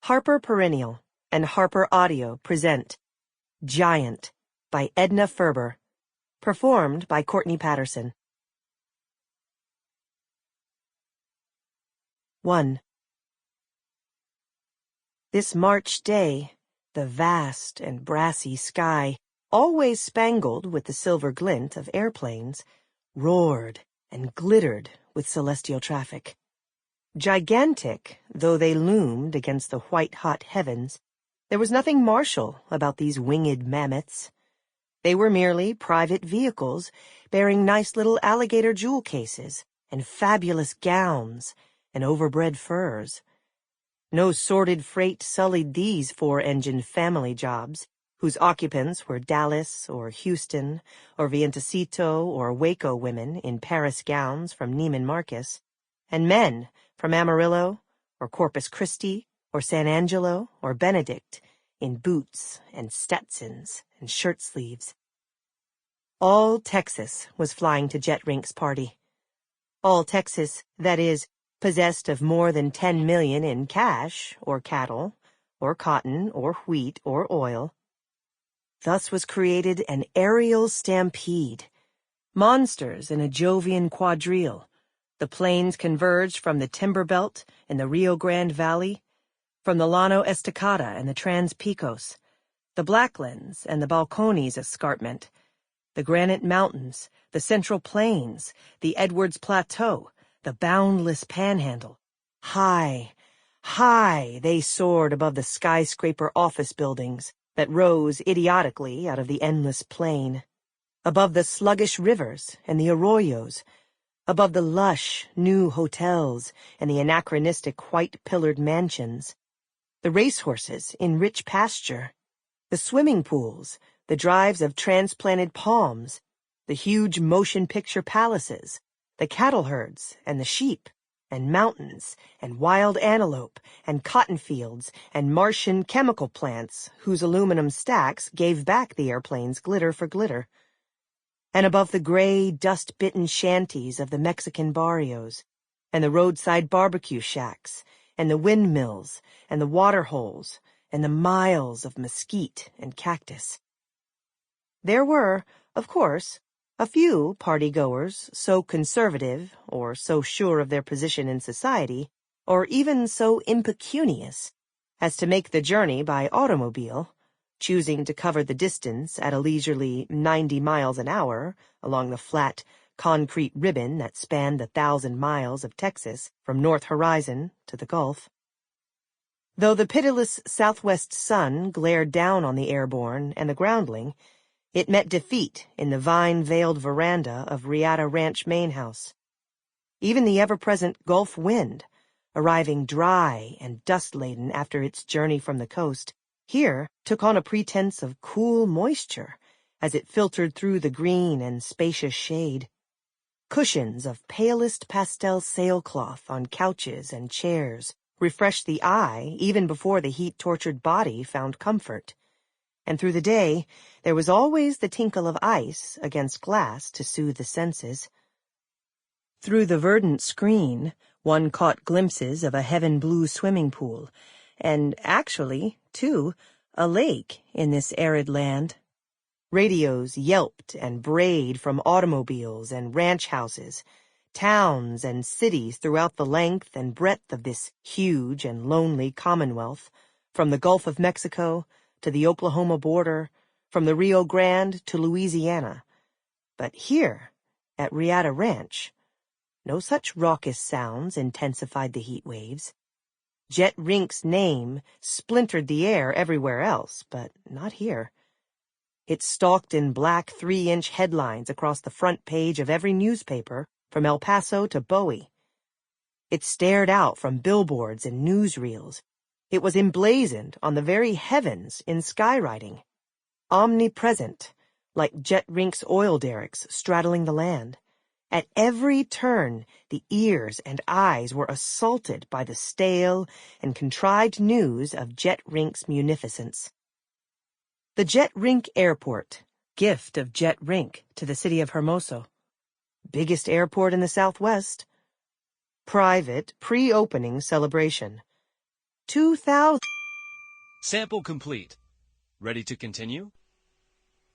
Harper Perennial and Harper Audio present Giant by Edna Ferber, performed by Courtney Patterson. 1. This March day, the vast and brassy sky, always spangled with the silver glint of airplanes, roared and glittered with celestial traffic. Gigantic though they loomed against the white-hot heavens, there was nothing martial about these winged mammoths. They were merely private vehicles bearing nice little alligator jewel cases and fabulous gowns and overbred furs. No sordid freight sullied these four-engined family jobs, whose occupants were Dallas or Houston or Vientecito or Waco women in Paris gowns from Neiman Marcus, and men from Amarillo or Corpus Christi or San Angelo or Benedict in boots and Stetsons and shirt sleeves. All Texas was flying to Jet Rink's party. All Texas, that is, possessed of more than 10 million in cash or cattle or cotton or wheat or oil. Thus was created an aerial stampede. Monsters in a Jovian quadrille. The plains converged from the Timber Belt in the Rio Grande Valley, from the Llano Estacada and the Trans-Pecos, the Blacklands and the Balcones escarpment, the Granite Mountains, the Central Plains, the Edwards Plateau, the boundless Panhandle. High, high they soared above the skyscraper office buildings that rose idiotically out of the endless plain, above the sluggish rivers and the arroyos, above the lush, new hotels and the anachronistic white-pillared mansions, the racehorses in rich pasture, the swimming pools, the drives of transplanted palms, the huge motion picture palaces, the cattle herds and the sheep, and mountains and wild antelope and cotton fields and Martian chemical plants whose aluminum stacks gave back the airplane's glitter for glitter. And above the gray, dust-bitten shanties of the Mexican barrios, and the roadside barbecue shacks, and the windmills, and the water holes, and the miles of mesquite and cactus. There were, of course, a few party-goers so conservative, or so sure of their position in society, or even so impecunious, as to make the journey by automobile, choosing to cover the distance at a leisurely 90 miles an hour along the flat, concrete ribbon that spanned the 1,000 miles of Texas from North Horizon to the Gulf. Though the pitiless southwest sun glared down on the airborne and the groundling, it met defeat in the vine-veiled veranda of Riata Ranch main house. Even the ever-present Gulf wind, arriving dry and dust-laden after its journey from the coast, here took on a pretense of cool moisture as it filtered through the green and spacious shade. Cushions of palest pastel sailcloth on couches and chairs refreshed the eye even before the heat-tortured body found comfort. And through the day, there was always the tinkle of ice against glass to soothe the senses. Through the verdant screen, one caught glimpses of a heaven-blue swimming pool, and actually, too, a lake in this arid land. Radios yelped and brayed from automobiles and ranch houses, towns and cities throughout the length and breadth of this huge and lonely commonwealth, from the Gulf of Mexico to the Oklahoma border, from the Rio Grande to Louisiana. But here, at Riata Ranch, no such raucous sounds intensified the heat waves. Jet Rink's name splintered the air everywhere else, but not here. It stalked in black 3-inch headlines across the front page of every newspaper from El Paso to Bowie. It stared out from billboards and newsreels. It was emblazoned on the very heavens in skywriting. Omnipresent, like Jet Rink's oil derricks straddling the land. At every turn, the ears and eyes were assaulted by the stale and contrived news of Jet Rink's munificence. The Jet Rink Airport, gift of Jet Rink to the city of Hermoso. Biggest airport in the Southwest. Private, pre-opening celebration. 2,000 Sample complete. Ready to continue?